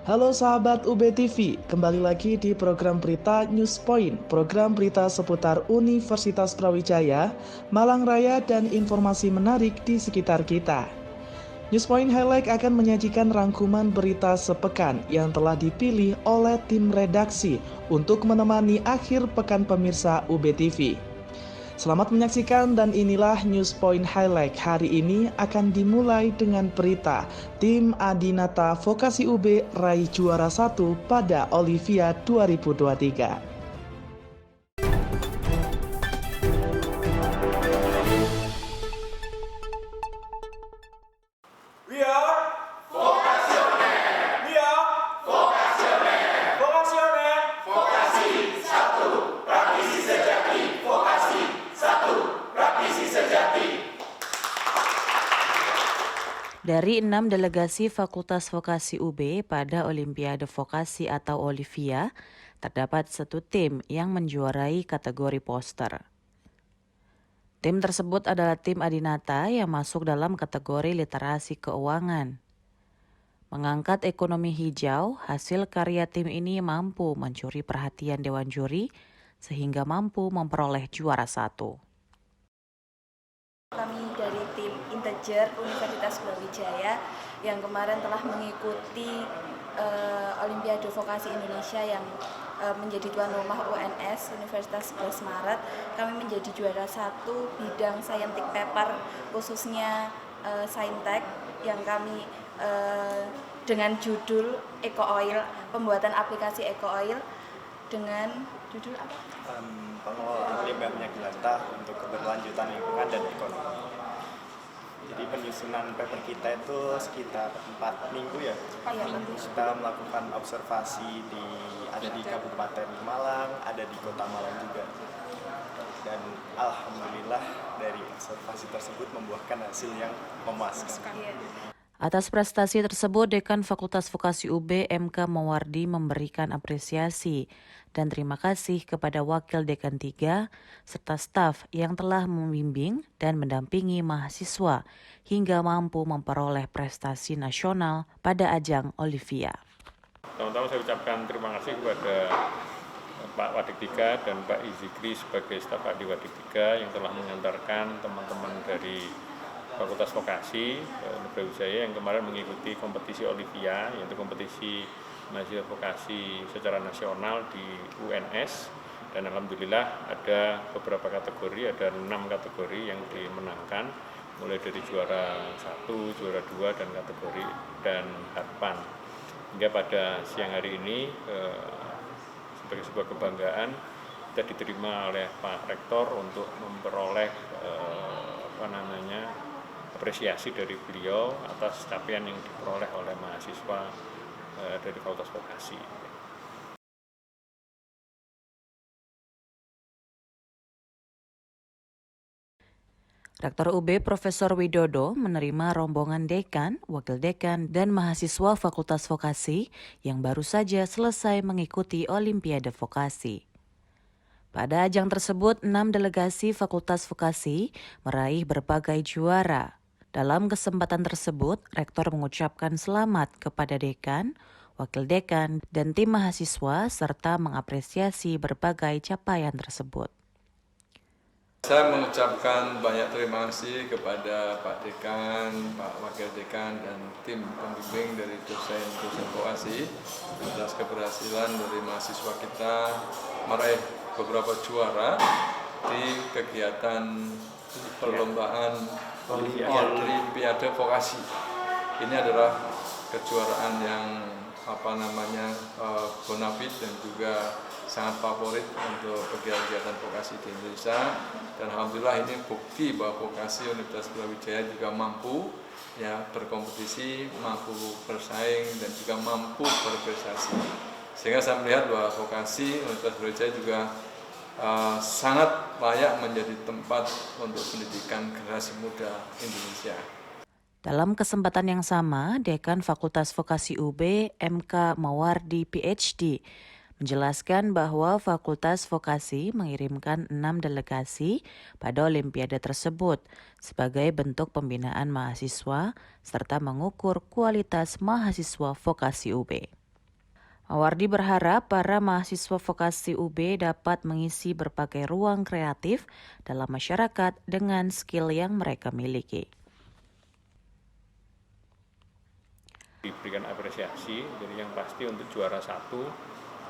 Halo sahabat UB TV, kembali lagi di program berita News Point, program berita seputar Universitas Brawijaya, Malang Raya, dan informasi menarik di sekitar kita. News Point Highlight akan menyajikan rangkuman berita sepekan yang telah dipilih oleh tim redaksi untuk menemani akhir pekan pemirsa UB TV. Selamat menyaksikan dan inilah News Point Highlight hari ini akan dimulai dengan berita tim Adinata Vokasi UB raih juara 1 pada Olivia 2023. Dari 6 delegasi Fakultas Vokasi UB pada Olimpiade Vokasi atau Olivia, terdapat satu tim yang menjuarai kategori poster. Tim tersebut adalah tim Adinata yang masuk dalam kategori literasi keuangan. Mengangkat ekonomi hijau, hasil karya tim ini mampu mencuri perhatian Dewan Juri sehingga mampu memperoleh juara 1. Kami dari tim Integer Universitas Brawijaya yang kemarin telah mengikuti Olimpiade Vokasi Indonesia yang menjadi tuan rumah UNS Universitas 11 Maret. Kami menjadi juara 1 bidang scientific paper khususnya Saintek yang kami dengan judul Eco Oil, pembuatan aplikasi Eco Oil dengan judul apa? Pengelolaan limbah minyak jelantah untuk keberlanjutan lingkungan dan ekonomi. Jadi penyusunan paper kita itu sekitar 4 minggu ya. 4 minggu. Kita melakukan observasi ada di Kabupaten Malang, ada di Kota Malang juga. Dan alhamdulillah dari observasi tersebut membuahkan hasil yang memuaskan. Atas prestasi tersebut, Dekan Fakultas Vokasi UB MK Mawardi memberikan apresiasi dan terima kasih kepada Wakil Dekan 3 serta staf yang telah membimbing dan mendampingi mahasiswa hingga mampu memperoleh prestasi nasional pada ajang Olivia. Pertama-tama saya ucapkan terima kasih kepada Pak Wadik 3 dan Pak Izikri sebagai staf ahli Wadik 3 yang telah mengantarkan teman-teman dari Fakultas Vokasi Brawijaya yang kemarin mengikuti kompetisi Olivia, yaitu kompetisi mahasiswa vokasi secara nasional di UNS, dan alhamdulillah ada beberapa kategori, ada 6 kategori yang dimenangkan, mulai dari juara 1, juara 2, dan kategori dan harapan. Hingga pada siang hari ini sebagai sebuah kebanggaan kita diterima oleh Pak Rektor untuk memperoleh apresiasi dari beliau atas capaian yang diperoleh oleh mahasiswa dari Fakultas Vokasi. Rektor UB Profesor Widodo menerima rombongan dekan, wakil dekan, dan mahasiswa Fakultas Vokasi yang baru saja selesai mengikuti Olimpiade Vokasi. Pada ajang tersebut, 6 delegasi Fakultas Vokasi meraih berbagai juara. Dalam kesempatan tersebut, Rektor mengucapkan selamat kepada dekan, wakil dekan, dan tim mahasiswa serta mengapresiasi berbagai capaian tersebut. Saya mengucapkan banyak terima kasih kepada Pak Dekan, Pak Wakil Dekan, dan tim pembimbing dari dosen-dosen vokasi atas keberhasilan dari mahasiswa kita meraih beberapa juara di kegiatan perlombaan Olimpiade Vokasi. Ini adalah kejuaraan yang bonafit dan juga sangat favorit untuk kegiatan vokasi di Indonesia, dan alhamdulillah ini bukti bahwa vokasi Universitas Brawijaya juga mampu berkompetisi, mampu bersaing, dan juga mampu berprestasi. Sehingga saya melihat bahwa vokasi Universitas Brawijaya juga sangat layak menjadi tempat untuk pendidikan generasi muda Indonesia. Dalam kesempatan yang sama, Dekan Fakultas Vokasi UB MK Mawardi PhD menjelaskan bahwa Fakultas Vokasi mengirimkan 6 delegasi pada Olimpiade tersebut sebagai bentuk pembinaan mahasiswa serta mengukur kualitas mahasiswa Vokasi UB. Mawardi berharap para mahasiswa vokasi UB dapat mengisi berbagai ruang kreatif dalam masyarakat dengan skill yang mereka miliki. Diberikan apresiasi, jadi yang pasti untuk juara 1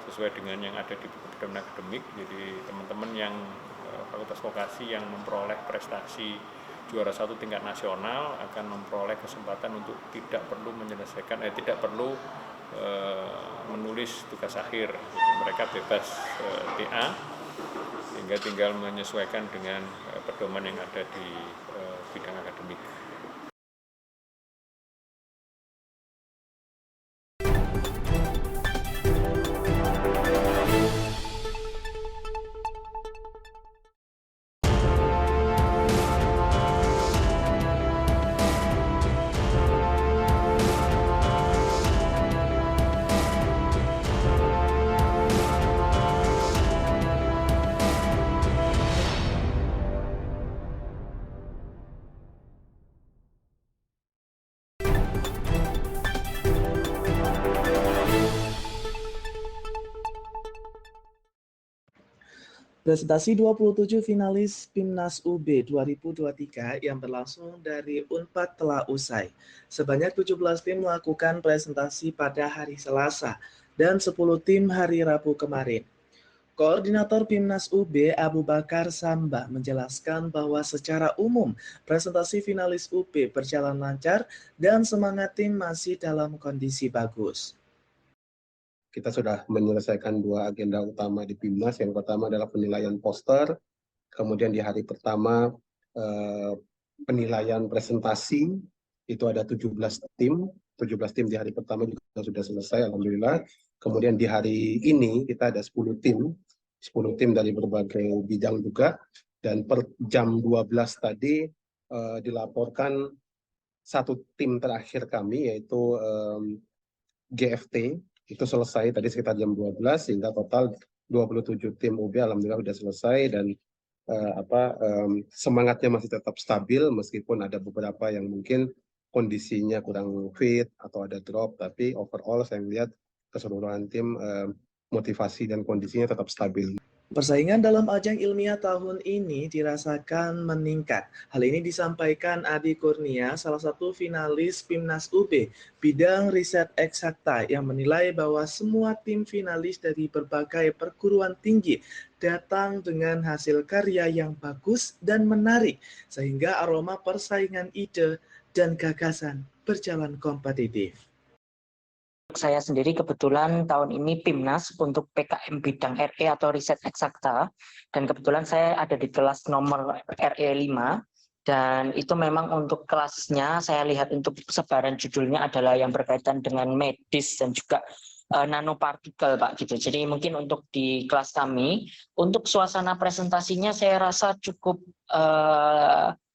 sesuai dengan yang ada di buku pedoman akademik. Jadi teman-teman yang fakultas vokasi yang memperoleh prestasi juara 1 tingkat nasional akan memperoleh kesempatan untuk tidak perlu menulis tugas akhir. Mereka bebas TA, sehingga tinggal menyesuaikan dengan pedoman yang ada di bidang akademik. Presentasi 27 finalis PIMNAS UB 2023 yang berlangsung dari Unpad telah usai. Sebanyak 17 tim melakukan presentasi pada hari Selasa dan 10 tim hari Rabu kemarin. Koordinator PIMNAS UB Abu Bakar Samba menjelaskan bahwa secara umum presentasi finalis UB berjalan lancar dan semangat tim masih dalam kondisi bagus. Kita sudah menyelesaikan 2 agenda utama di PIMNAS. Yang pertama adalah penilaian poster, kemudian di hari pertama penilaian presentasi, itu ada 17 tim di hari pertama juga sudah selesai, alhamdulillah. Kemudian di hari ini kita ada 10 tim dari berbagai bidang juga, dan per jam 12 tadi dilaporkan 1 tim terakhir kami, yaitu GFT, itu selesai tadi sekitar jam 12, sehingga total 27 tim UB alhamdulillah sudah selesai, dan semangatnya masih tetap stabil meskipun ada beberapa yang mungkin kondisinya kurang fit atau ada drop, tapi overall saya melihat keseluruhan tim motivasi dan kondisinya tetap stabil. Persaingan dalam ajang ilmiah tahun ini dirasakan meningkat. Hal ini disampaikan Adi Kurnia, salah satu finalis PIMNAS UB, bidang riset eksakta, yang menilai bahwa semua tim finalis dari berbagai perguruan tinggi datang dengan hasil karya yang bagus dan menarik, sehingga aroma persaingan ide dan gagasan berjalan kompetitif. Saya sendiri kebetulan tahun ini PIMNAS untuk PKM bidang RE atau riset eksakta, dan kebetulan saya ada di kelas nomor RE 5, dan itu memang untuk kelasnya saya lihat untuk sebaran judulnya adalah yang berkaitan dengan medis dan juga nanopartikel, Pak, gitu. Jadi mungkin untuk di kelas kami, untuk suasana presentasinya saya rasa cukup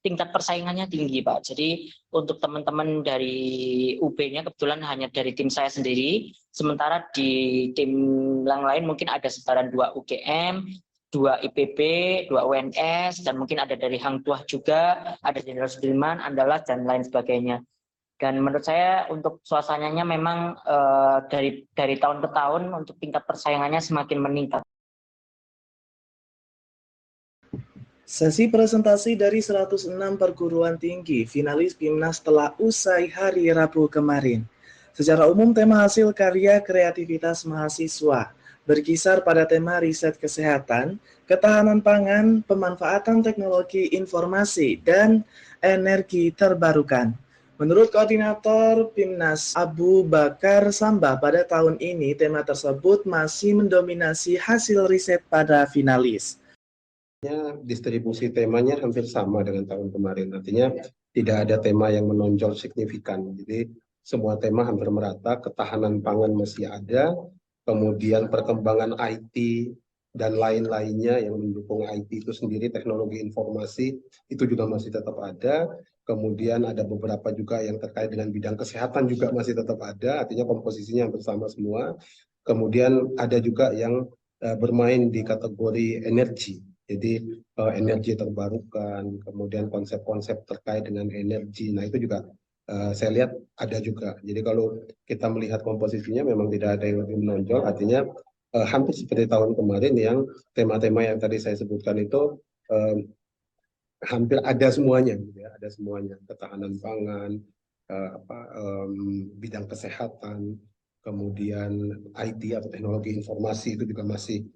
tingkat persaingannya tinggi, Pak. Jadi untuk teman-teman dari UB-nya kebetulan hanya dari tim saya sendiri, sementara di tim yang lain mungkin ada sebaran 2 UGM, 2 IPB, 2 UNS, dan mungkin ada dari Hang Tuah juga, ada Jenderal Sudirman, Andalas, dan lain sebagainya. Dan menurut saya untuk suasananya memang dari tahun ke tahun untuk tingkat persaingannya semakin meningkat. Sesi presentasi dari 106 perguruan tinggi finalis PIMNAS telah usai hari Rabu kemarin. Secara umum tema hasil karya kreativitas mahasiswa berkisar pada tema riset kesehatan, ketahanan pangan, pemanfaatan teknologi informasi, dan energi terbarukan. Menurut koordinator PIMNAS Abu Bakar Samba, pada tahun ini tema tersebut masih mendominasi hasil riset pada finalis. Distribusi temanya hampir sama dengan tahun kemarin, artinya tidak ada tema yang menonjol signifikan. Jadi semua tema hampir merata, ketahanan pangan masih ada, kemudian perkembangan IT dan lain-lainnya yang mendukung IT itu sendiri, teknologi informasi itu juga masih tetap ada. Kemudian ada beberapa juga yang terkait dengan bidang kesehatan juga masih tetap ada, artinya komposisinya hampir sama semua. Kemudian ada juga yang bermain di kategori energi. Jadi energi terbarukan, kemudian konsep-konsep terkait dengan energi, nah itu juga saya lihat ada juga. Jadi kalau kita melihat komposisinya memang tidak ada yang lebih menonjol, artinya hampir seperti tahun kemarin yang tema-tema yang tadi saya sebutkan itu hampir ada semuanya, gitu ya, ada semuanya, ketahanan pangan, bidang kesehatan, kemudian IT atau teknologi informasi itu juga masih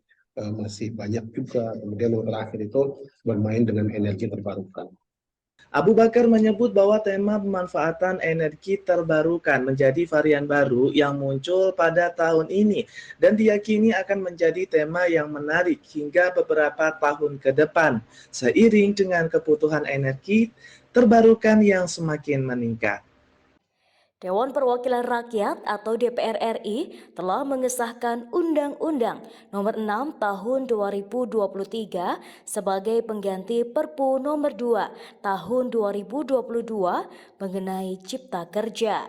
banyak juga. Kemudian yang terakhir itu bermain dengan energi terbarukan. Abu Bakar menyebut bahwa tema pemanfaatan energi terbarukan menjadi varian baru yang muncul pada tahun ini dan diyakini akan menjadi tema yang menarik hingga beberapa tahun ke depan seiring dengan kebutuhan energi terbarukan yang semakin meningkat. Dewan Perwakilan Rakyat atau DPR RI telah mengesahkan Undang-Undang Nomor 6 Tahun 2023 sebagai pengganti Perpu Nomor 2 Tahun 2022 mengenai Cipta Kerja.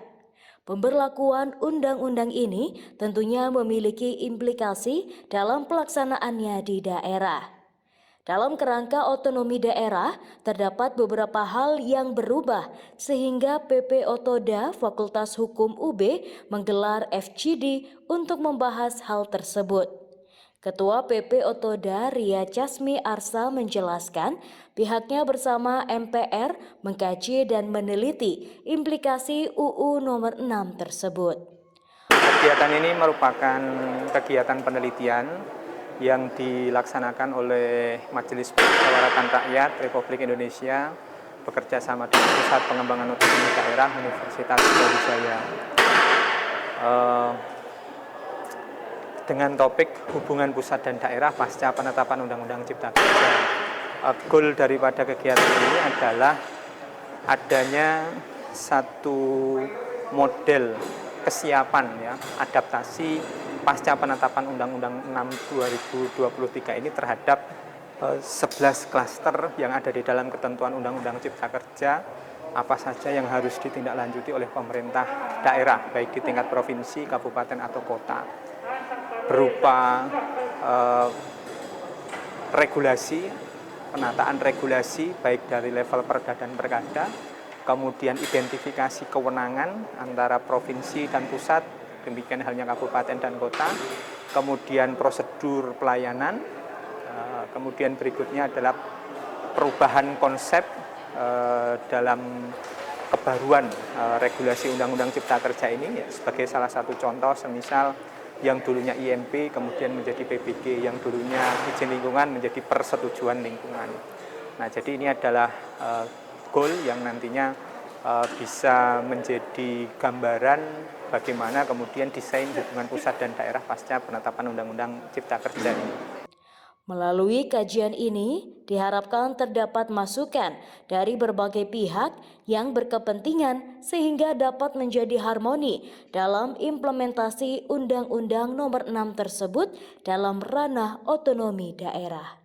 Pemberlakuan undang-undang ini tentunya memiliki implikasi dalam pelaksanaannya di daerah. Dalam kerangka otonomi daerah, terdapat beberapa hal yang berubah sehingga PP Otoda Fakultas Hukum UB menggelar FGD untuk membahas hal tersebut. Ketua PP Otoda Ria Casmi Arsa menjelaskan pihaknya bersama MPR mengkaji dan meneliti implikasi UU nomor 6 tersebut. Kegiatan ini merupakan kegiatan penelitian yang dilaksanakan oleh Majelis Permusyawaratan Rakyat Republik Indonesia bekerja sama dengan Pusat Pengembangan Otonomi Daerah Universitas Brawijaya dengan topik hubungan pusat dan daerah pasca penetapan Undang-Undang Cipta Kerja. Goal daripada kegiatan ini adalah adanya satu model kesiapan ya, adaptasi pasca penetapan Undang-Undang 6 2023 ini terhadap 11 klaster yang ada di dalam ketentuan Undang-Undang Cipta Kerja, apa saja yang harus ditindaklanjuti oleh pemerintah daerah, baik di tingkat provinsi, kabupaten, atau kota, berupa regulasi, penataan regulasi, baik dari level perda dan perkada, kemudian identifikasi kewenangan antara provinsi dan pusat, demikian halnya kabupaten dan kota, kemudian prosedur pelayanan, kemudian berikutnya adalah perubahan konsep dalam kebaruan regulasi Undang-Undang Cipta Kerja ini, sebagai salah satu contoh, semisal yang dulunya IMP kemudian menjadi PBG, yang dulunya izin lingkungan menjadi persetujuan lingkungan. Nah, jadi ini adalah goal yang nantinya bisa menjadi gambaran bagaimana kemudian desain hubungan pusat dan daerah pasca penetapan Undang-Undang Cipta Kerja ini. Melalui kajian ini, diharapkan terdapat masukan dari berbagai pihak yang berkepentingan sehingga dapat menjadi harmoni dalam implementasi Undang-Undang Nomor 6 tersebut dalam ranah otonomi daerah.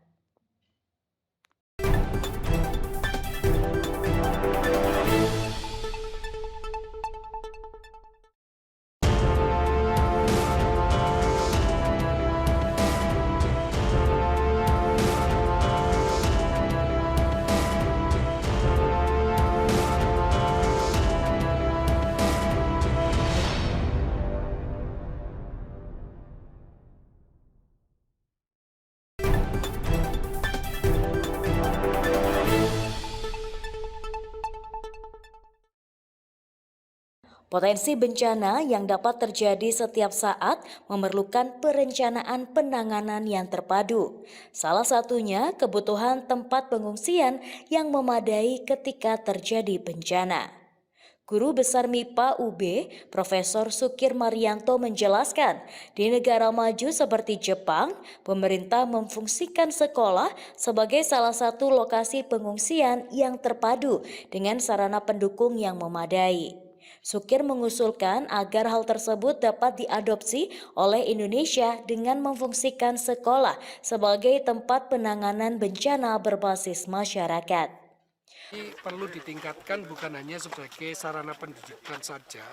Potensi bencana yang dapat terjadi setiap saat memerlukan perencanaan penanganan yang terpadu. Salah satunya kebutuhan tempat pengungsian yang memadai ketika terjadi bencana. Guru Besar MIPA UB, Profesor Sukir Marianto menjelaskan, di negara maju seperti Jepang, pemerintah memfungsikan sekolah sebagai salah satu lokasi pengungsian yang terpadu dengan sarana pendukung yang memadai. Sukir mengusulkan agar hal tersebut dapat diadopsi oleh Indonesia dengan memfungsikan sekolah sebagai tempat penanganan bencana berbasis masyarakat. Ini perlu ditingkatkan bukan hanya sebagai sarana pendidikan saja,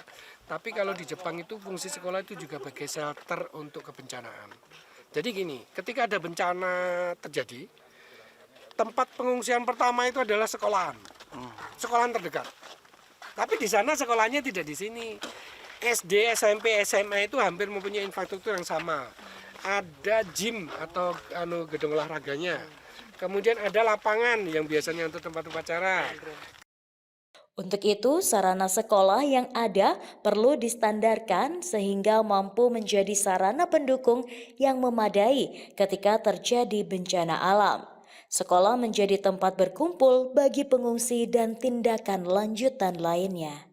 tapi kalau di Jepang itu fungsi sekolah itu juga sebagai shelter untuk kebencanaan. Jadi gini, ketika ada bencana terjadi, tempat pengungsian pertama itu adalah sekolahan terdekat. Tapi di sana sekolahnya tidak di sini. SD, SMP, SMA itu hampir mempunyai infrastruktur yang sama. Ada gym atau gedung olahraganya. Kemudian ada lapangan yang biasanya untuk tempat upacara. Untuk itu, sarana sekolah yang ada perlu distandarkan sehingga mampu menjadi sarana pendukung yang memadai ketika terjadi bencana alam. Sekolah menjadi tempat berkumpul bagi pengungsi dan tindakan lanjutan lainnya.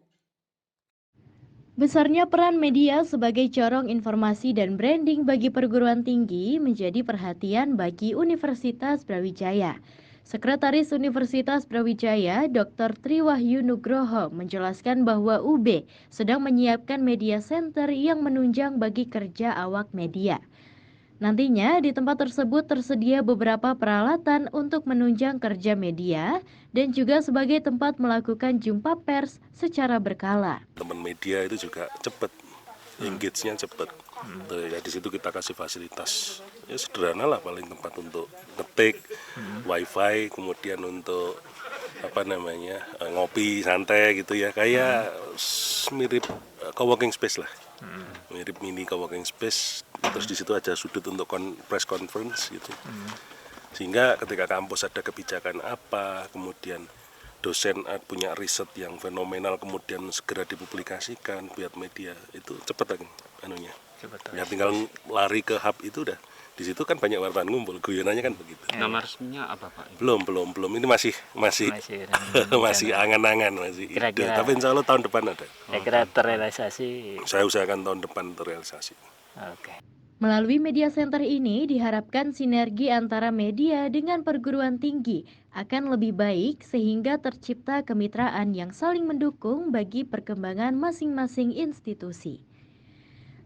Besarnya peran media sebagai corong informasi dan branding bagi perguruan tinggi menjadi perhatian bagi Universitas Brawijaya. Sekretaris Universitas Brawijaya, Dr. Triwahyu Nugroho, menjelaskan bahwa UB sedang menyiapkan media center yang menunjang bagi kerja awak media. Nantinya di tempat tersebut tersedia beberapa peralatan untuk menunjang kerja media dan juga sebagai tempat melakukan jumpa pers secara berkala. Teman media itu juga cepat, engage-nya cepat. Ya, di situ kita kasih fasilitas, ya sederhana lah, paling tempat untuk ngetik, wifi, kemudian untuk ngopi santai gitu ya, kayak mirip co-working space lah. Mirip mini co-working space, terus di situ ada sudut untuk press conference gitu. Sehingga ketika kampus ada kebijakan apa, kemudian dosen punya riset yang fenomenal, kemudian segera dipublikasikan buat media, itu cepat anunya. Ya tinggal lari ke hub itu udah. Di situ kan banyak wartawan ngumpul, guyonannya kan begitu. Nama resminya apa Pak? Belum. Ini masih masih angan-angan, masih ide. Tapi insya Allah tahun depan ada. Kira-kira terrealisasi? Saya usahakan tahun depan terrealisasi. Oke. Melalui media center ini diharapkan sinergi antara media dengan perguruan tinggi akan lebih baik sehingga tercipta kemitraan yang saling mendukung bagi perkembangan masing-masing institusi.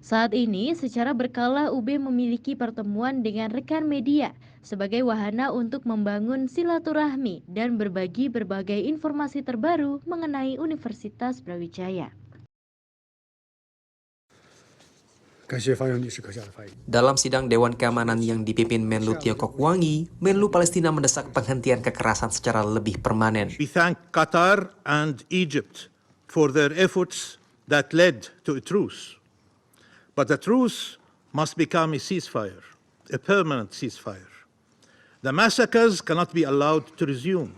Saat ini secara berkala UB memiliki pertemuan dengan rekan media sebagai wahana untuk membangun silaturahmi dan berbagi berbagai informasi terbaru mengenai Universitas Brawijaya. Dalam sidang Dewan Keamanan yang dipimpin Menlu Tio Kok Wangi, Menlu Palestina mendesak penghentian kekerasan secara lebih permanen. We thank Qatar and Egypt for their efforts that led to a truce. But the truce must become a ceasefire, a permanent ceasefire. The massacres cannot be allowed to resume.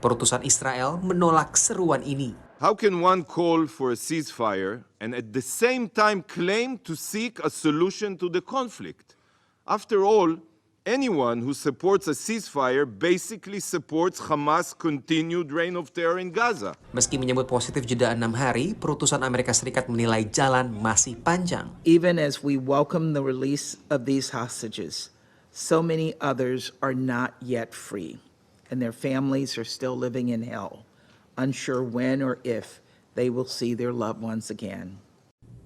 Perutusan Israel menolak seruan ini. How can one call for a ceasefire and at the same time claim to seek a solution to the conflict? After all, anyone who supports a ceasefire basically supports Hamas' continued reign of terror in Gaza. Meski menyebut positif jeda 6 hari, perutusan Amerika Serikat menilai jalan masih panjang. Even as we welcome the release of these hostages, so many others are not yet free, and their families are still living in hell, unsure when or if they will see their loved ones again.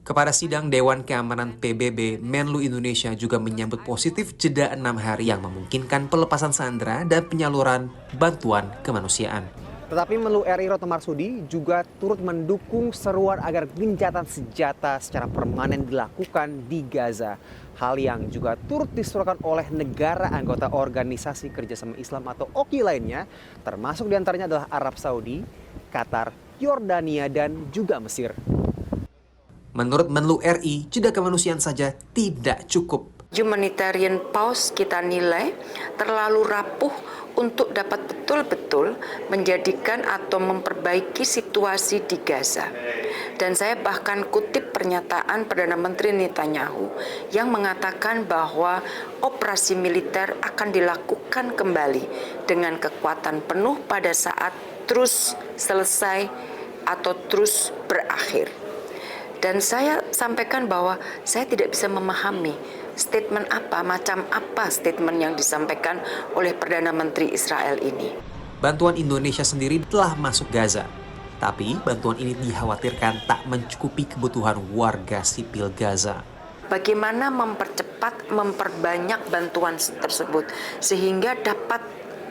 Kepada sidang Dewan Keamanan PBB, Menlu Indonesia juga menyambut positif jeda 6 hari yang memungkinkan pelepasan sandera dan penyaluran bantuan kemanusiaan. Tetapi Menlu RI Retno Marsudi juga turut mendukung seruan agar gencatan senjata secara permanen dilakukan di Gaza. Hal yang juga turut disuarakan oleh negara anggota Organisasi Kerjasama Islam atau OKI lainnya, termasuk diantaranya adalah Arab Saudi, Qatar, Yordania, dan juga Mesir. Menurut Menlu RI, jeda kemanusiaan saja tidak cukup. Humanitarian pause kita nilai terlalu rapuh untuk dapat betul-betul menjadikan atau memperbaiki situasi di Gaza. Dan saya bahkan kutip pernyataan Perdana Menteri Netanyahu yang mengatakan bahwa operasi militer akan dilakukan kembali dengan kekuatan penuh pada saat terus selesai atau terus berakhir. Dan saya sampaikan bahwa saya tidak bisa memahami statement apa, macam apa statement yang disampaikan oleh Perdana Menteri Israel ini. Bantuan Indonesia sendiri telah masuk Gaza, tapi bantuan ini dikhawatirkan tak mencukupi kebutuhan warga sipil Gaza. Bagaimana mempercepat, memperbanyak bantuan tersebut sehingga dapat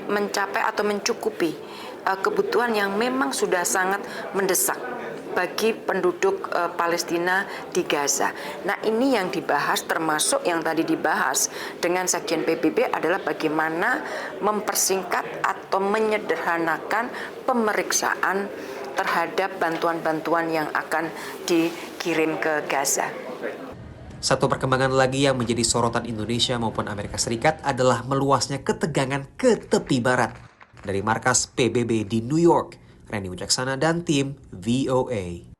mencapai atau mencukupi kebutuhan yang memang sudah sangat mendesak bagi penduduk Palestina di Gaza. Nah, ini yang dibahas, termasuk yang tadi dibahas dengan Sekjen PBB adalah bagaimana mempersingkat atau menyederhanakan pemeriksaan terhadap bantuan-bantuan yang akan dikirim ke Gaza. Satu perkembangan lagi yang menjadi sorotan Indonesia maupun Amerika Serikat adalah meluasnya ketegangan ke tepi barat. Dari markas PBB di New York, Randy Wijaksana dan tim VOA.